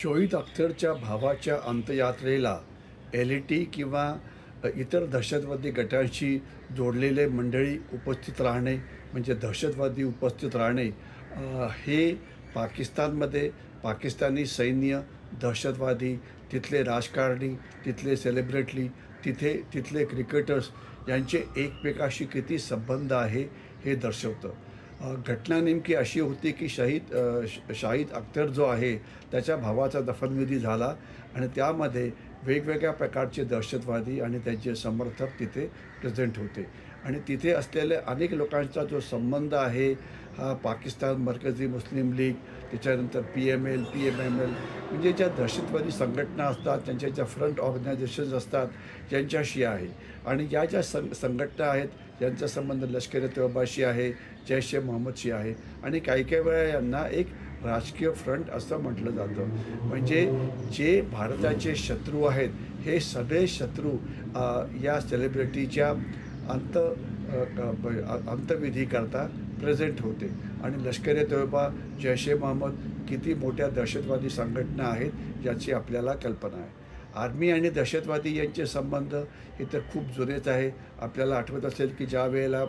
शोईद अख्तरच्या भावाच्या अंत्ययात्रेला एल-ई-टी किंवा इतर दहशतवादी गटांशी जोडलेले मंडळी उपस्थित राहणे म्हणजे दहशतवादी उपस्थित राहणे हे पाकिस्तानमध्ये पाकिस्तानी सैन्य, दहशतवादी, तिथले राजकारणी, तिथले सेलिब्रिटी, तिथले क्रिकेटर्स यांचे एकमेकाशी किती संबंध आहे हे दर्शवतं. घटना नेमकी अशी होती की शाहिद अख्तर जो आहे त्याच्या भावाचा दफनविधी झाला आणि त्यामध्ये वेगवेगळ्या प्रकारचे दहशतवादी आणि त्यांचे समर्थक तिथे प्रेझेंट होते आणि तिथे असलेल्या अनेक लोकांचा जो संबंध आहे हा पाकिस्तान मर्कजी मुस्लिम लीग, त्याच्यानंतर PML, PMML म्हणजे ज्या दहशतवादी संघटना असतात, त्यांच्या ज्या फ्रंट ऑर्गनायझेशन्स असतात यांच्याशी आहे आणि या ज्या संघटना आहेत यांचा संबंध लष्कर-ए-तोयबाशी आहे, जैश-ए-मोहम्मदशी आहे आणि काही वेळा यांना एक राजकीय फ्रंट असं म्हटलं जातं. म्हणजे जे भारताचे शत्रू आहेत हे सगळे शत्रू या सेलिब्रिटीच्या अंतविधीकरता प्रेझेंट होते आणि लष्कर-ए-तोयबा, जैश-ए-मोहम्मद किती मोठ्या दहशतवादी संघटना आहेत याची आपल्याला कल्पना आहे. आर्मी आणि दहशतवादी यांचे संबंध हे तर खूप जुनेच आहे. आपल्याला आठवत असेल की ज्या वेळेला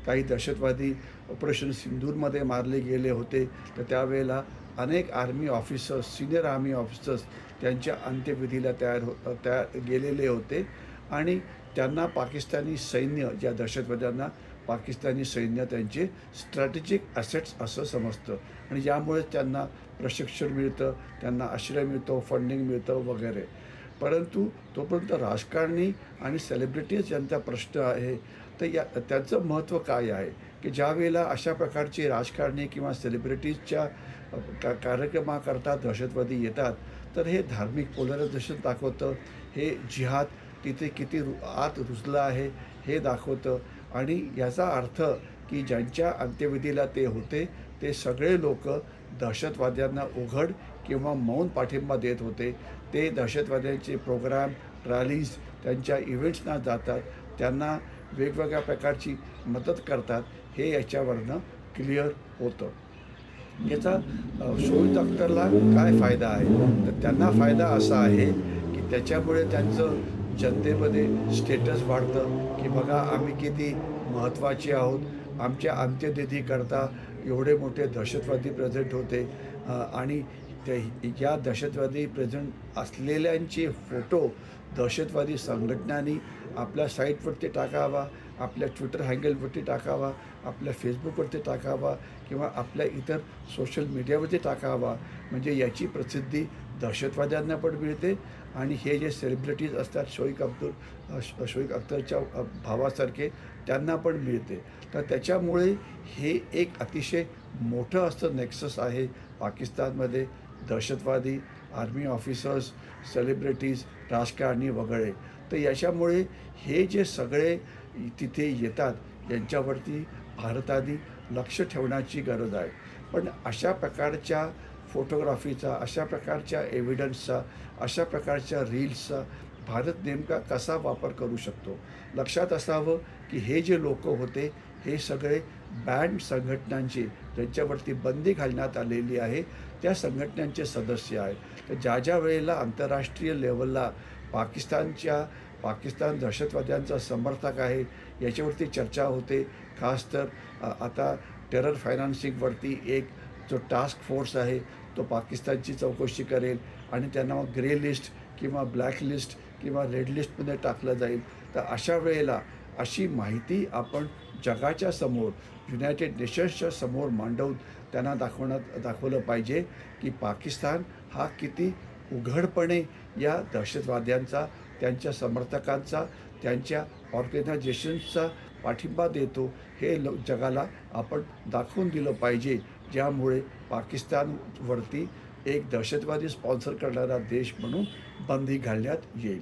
काही दहशतवादी ऑपरेशन सिंदूरमध्ये मारले गेले होते तर त्यावेळेला अनेक army officers, senior army officers त्यांच्या अंत्यविधीला तयार गेलेले होते आणि त्यांना पाकिस्तानी सैन्य, ज्या दहशतवाद्यांना पाकिस्तानी सैन्य त्यांचे स्ट्रॅटेजिक ॲसेट्स असं समजतं आणि यामुळे त्यांना प्रशिक्षण मिळतं, त्यांना आश्रय मिळतो, फंडिंग मिळतं वगैरे. परंतु तोपर्यंत राजकारणी आणि सेलिब्रिटीज यांचा प्रश्न आहे तर त्यांचं महत्त्व काय आहे की ज्या वेळेला अशा प्रकारचे राजकारणी किंवा सेलिब्रिटीजच्या कार्यक्रमाकरता दहशतवादी येतात तर हे धार्मिक पोलरायझेशन दाखवतं, हे जिहाद तिथे किती आत रुजलं आहे हे दाखवतं आणि याचा अर्थ की ज्यांच्या अंत्यविधीला ते होते ते सगळे लोक दहशतवाद्यांना उघड किंवा मौन पाठिंबा देत होते. ते दहशतवाद्यांचे प्रोग्राम, रॅलीज, त्यांच्या इव्हेंट्सना जातात, त्यांना वेगवेगळ्या प्रकारची मदत करतात, हे याच्यावरनं क्लिअर होतं. याचा शोईद अख्तरला काय फायदा आहे तर त्यांना फायदा असा आहे की त्याच्यामुळे त्यांचं जनतेमध्ये स्टेटस वाढतं की बघा आम्ही किती महत्त्वाचे आहोत, आमच्या अंत्यविधीकरता एवढे मोठे दहशतवादी प्रेझेंट होते आणि या दहशतवादी प्रेझेंट असलेल्यांचे फोटो दहशतवादी संघटनांनी आपल्या साईटवरती टाकावा, आपल्या ट्विटर हँडलवरती टाकावा, आपल्या फेसबुकवरती टाकावा किंवा आपल्या इतर सोशल मीडियावरती टाकावा. म्हणजे याची प्रसिद्धी दहशतवाद्यांना पण मिळते आणि हे जे सेलिब्रिटीज असतात शोईद अख्तरच्या भावासारखे त्यांना पण मिळते. तर त्याच्यामुळे हे एक अतिशय मोठं असं नेक्सस आहे पाकिस्तानमध्ये दहशतवादी, आर्मी ऑफिसर्स, सेलिब्रिटीज, राजकारणी वगैरे. तर याच्यामुळे हे जे सगळे तिथे येतात यांच्यावरती भारताने लक्ष ठेवण्याची गरज आहे. पण अशा प्रकारच्या फोटोग्राफीचा, अशा प्रकारच्या एव्हिडन्सचा, अशा प्रकारच्या रील्सचा भारत नेमका कसा वापर करू शकतो? लक्षात असावं की हे जे लोक होते हे सगळे बँड संघटनांचे, ज्यांच्यावरती बंदी घालण्यात आलेली आहे त्या संघटनांचे सदस्य आहेत. तर ज्या वेळेला आंतरराष्ट्रीय लेवलला पाकिस्तान दहशतवाद्यांचा समर्थक आहे याच्यावरती चर्चा होते. खास तर आता टेरर फायनान्सिंगवरती एक जो टास्क फोर्स आहे तो पाकिस्तानची चौकशी करेल आणि त्यांना मग ग्रे लिस्ट किंवा ब्लॅक लिस्ट किंवा रेड लिस्टमध्ये टाकलं जाईल. तर अशा वेळेला अशी माहिती आपण जगाच्या समोर, युनायटेड नेशन्सच्या समोर मांडवून त्यांना दाखवलं पाहिजे की पाकिस्तान हा किती उघडपणे या दहशतवाद्यांचा, त्यांच्या समर्थकांचा, त्यांच्या ऑर्गनायझेशन्सचा पाठिंबा देतो हे जगाला आपण दाखवून दिलं पाहिजे. ज्यामुळे पाकिस्तानवरती एक दहशतवादी स्पॉन्सर करणारा देश म्हणून बंदी घालण्यात येईल.